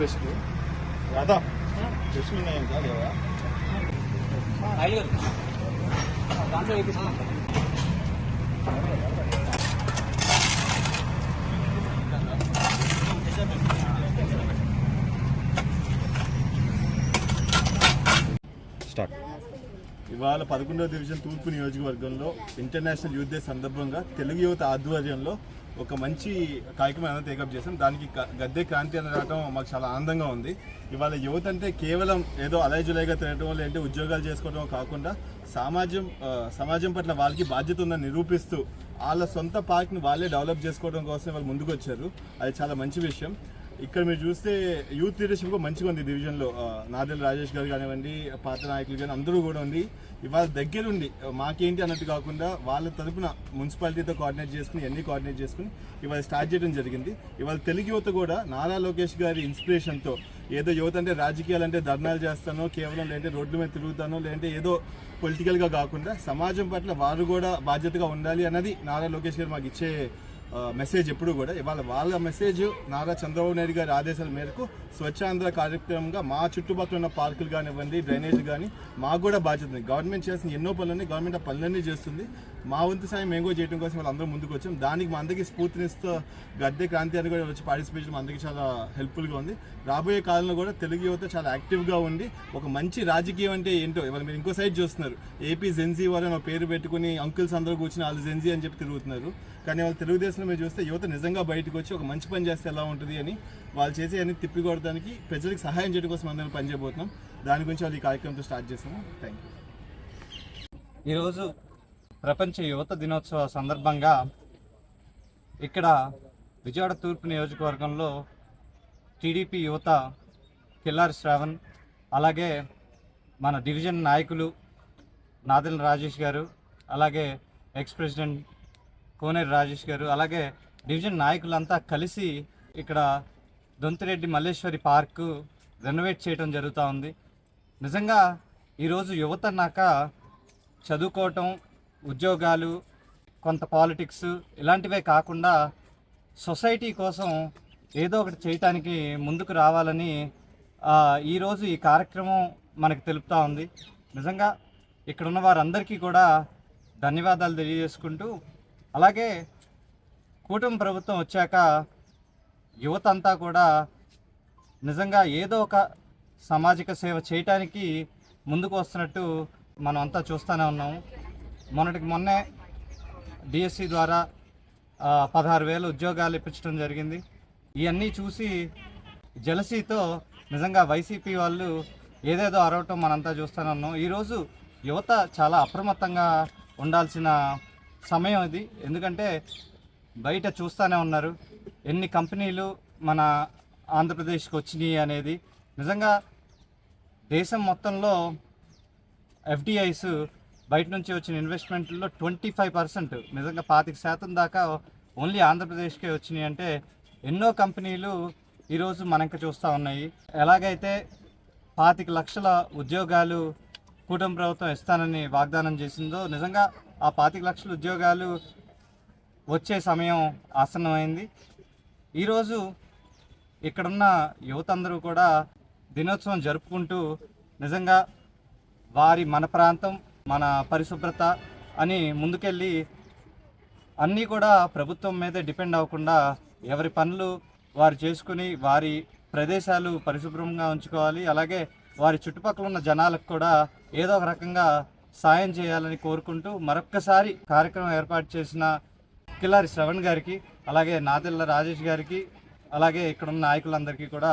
Best Radha best में नहीं क्या స్టార్ట్ ఇవాళ 11వ డివిజన్ తూర్పు నియోజకవర్గంలో ఇంటర్నేషనల్ యూత్ డే సందర్భంగా తెలుగు యువత ఆధ్వర్యంలో ఒక మంచి కార్యక్రమం అనేది టేకప్ చేసాం. దానికి గద్దె క్రాంతి అని రావడం మాకు చాలా ఆనందంగా ఉంది. ఇవాళ యువత అంటే కేవలం ఏదో అలైజులైగా తినడం లేదంటే ఉద్యోగాలు చేసుకోవడం కాకుండా సమాజం పట్ల వాళ్ళకి బాధ్యత ఉందని నిరూపిస్తూ వాళ్ళ సొంత పార్క్ని వాళ్ళే డెవలప్ చేసుకోవడం కోసం వాళ్ళు ముందుకు వచ్చారు. అది చాలా మంచి విషయం. ఇక్కడ మీరు చూస్తే యూత్ లీడర్షిప్ మంచిగా ఉంది డివిజన్లో. నాదెల రాజేష్ గారు కానివ్వండి, పాత నాయకులు కానీ అందరూ కూడా ఉంది. ఇవాళ దగ్గరుండి మాకేంటి అన్నట్టు కాకుండా వాళ్ళ తరపున మున్సిపాలిటీతో కోఆర్డినేట్ చేసుకుని ఇవాళ స్టార్ట్ చేయడం జరిగింది. ఇవాళ తెలుగు యువత కూడా నారా లోకేష్ గారి ఇన్స్పిరేషన్తో ఏదో యువత అంటే రాజకీయాలు అంటే ధర్నాలు చేస్తానో కేవలం లేదంటే రోడ్ల మీద తిరుగుతానో లేదంటే ఏదో పొలిటికల్గా కాకుండా సమాజం పట్ల వారు కూడా బాధ్యతగా ఉండాలి అన్నది నారా లోకేష్ గారు మాకు ఇచ్చే మెసేజ్ ఎప్పుడు కూడా. ఇవాళ వాళ్ళ మెసేజ్ నారా చంద్రబాబు నాయుడు గారి ఆదేశాల మేరకు స్వచ్ఛాంధ్ర కార్యక్రమంగా మా చుట్టుపక్కల ఉన్న పార్కులు కానివ్వండి, డ్రైనేజ్ కానీ మాకు కూడా బాధ్యత ఉంది. గవర్నమెంట్ చేసిన ఎన్నో పనులన్నీ గవర్నమెంట్ ఆ పనులన్నీ చేస్తుంది. మా వంతు సాయం మేము కూడా చేయడం కోసం వాళ్ళందరూ ముందుకు వచ్చాం. దానికి మా అందరికీ స్ఫూర్తినిస్తూ గద్దె క్రాంతి అని కూడా వచ్చి పార్టిసిపేట్ చేయడం అందరికీ చాలా హెల్ప్ఫుల్గా ఉంది. రాబోయే కాలంలో కూడా తెలుగు యువత చాలా యాక్టివ్గా ఉండి ఒక మంచి రాజకీయం అంటే ఏంటో ఇవాళ మీరు ఇంకో సైడ్ చూస్తున్నారు. ఏపీ జెన్జీ వారు పేరు పెట్టుకుని అంకుల్స్ అందరూ కూర్చుని వాళ్ళు జెన్జీ అని చెప్పి తిరుగుతున్నారు. కానీ వాళ్ళు తెలుగుదేశంలో మీరు చూస్తే యువత నిజంగా బయటకు వచ్చి ఒక మంచి పని చేస్తే ఎలా ఉంటుంది అని వాళ్ళు చేసే అన్ని తిప్పికొడడానికి ప్రజలకు సహాయం చేయడం కోసం అందరం పనిచేయబోతున్నాం. దాని గురించి వాళ్ళు ఈ కార్యక్రమంతో స్టార్ట్ చేస్తాము. Thank you. ఈరోజు ప్రపంచ యువత దినోత్సవ సందర్భంగా ఇక్కడ విజయవాడ తూర్పు నియోజకవర్గంలో టీడీపీ యువత కిల్లారి శ్రావణ్, అలాగే మన డివిజన్ నాయకులు నాదెల రాజేష్ గారు, అలాగే ఎక్స్ ప్రెసిడెంట్ కోనేరు రాజేష్ గారు, అలాగే డివిజన్ నాయకులంతా కలిసి ఇక్కడ దొంతిరెడ్డి మల్లేశ్వరి పార్కు రెనోవేట్ చేయడం జరుగుతూ ఉంది. నిజంగా ఈరోజు యువత అన్నాక చదువుకోవటం, ఉద్యోగాలు, కొంత పాలిటిక్స్ ఇలాంటివే కాకుండా సొసైటీ కోసం ఏదో ఒకటి చేయటానికి ముందుకు రావాలని ఈరోజు ఈ కార్యక్రమం మనకు తెలుపుతూ ఉంది. నిజంగా ఇక్కడున్న వారందరికీ కూడా ధన్యవాదాలు తెలియజేసుకుంటూ, అలాగే కూటమి ప్రభుత్వం వచ్చాక యువత అంతా కూడా నిజంగా ఏదో ఒక సామాజిక సేవ చేయటానికి ముందుకు వస్తున్నట్టు మనం అంతా చూస్తూనే ఉన్నాము. మొన్నే డిఎస్సి ద్వారా 16,000 ఉద్యోగాలు ఇప్పించడం జరిగింది. ఇవన్నీ చూసి జలసీతో నిజంగా వైసీపీ వాళ్ళు ఏదేదో అరవటం మనంతా చూస్తూనే ఉన్నాం. ఈరోజు యువత చాలా అప్రమత్తంగా ఉండాల్సిన సమయం ఇది. ఎందుకంటే బయట చూస్తూనే ఉన్నారు ఎన్ని కంపెనీలు మన ఆంధ్రప్రదేశ్కి వచ్చినాయి అనేది. నిజంగా దేశం మొత్తంలో ఎఫ్డిఐస్ బయట నుంచి వచ్చిన ఇన్వెస్ట్మెంట్లో 25%, నిజంగా 25% దాకా ఓన్లీ ఆంధ్రప్రదేశ్కే వచ్చినాయి. అంటే ఎన్నో కంపెనీలు ఈరోజు మనకు చూస్తూ ఉన్నాయి. ఎలాగైతే 25 లక్షల ఉద్యోగాలు కూటమి ప్రభుత్వం ఇస్తానని వాగ్దానం చేసిందో, నిజంగా ఆ 25 లక్షల ఉద్యోగాలు వచ్చే సమయం ఆసన్నమైంది. ఈరోజు ఇక్కడున్న యువత అందరూ కూడా దినోత్సవం జరుపుకుంటూ నిజంగా మన ప్రాంతం, మన పరిశుభ్రత అని ముందుకెళ్ళి అన్నీ కూడా ప్రభుత్వం మీదే డిపెండ్ అవ్వకుండా ఎవరి పనులు వారు చేసుకుని వారి ప్రదేశాలు పరిశుభ్రంగా ఉంచుకోవాలి. అలాగే వారి చుట్టుపక్కల ఉన్న జనాలకు కూడా ఏదో ఒక రకంగా సాయం చేయాలని కోరుకుంటూ మరొక్కసారి కార్యక్రమం ఏర్పాటు చేసిన కిల్లారి శ్రవణ్ గారికి, అలాగే నాదెల రాజేష్ గారికి, అలాగే ఇక్కడ ఉన్న నాయకులందరికీ కూడా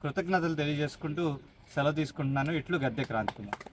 కృతజ్ఞతలు తెలియజేసుకుంటూ సెలవు తీసుకుంటున్నాను. ఇట్లు గద్దె క్రాంతి కుమార్.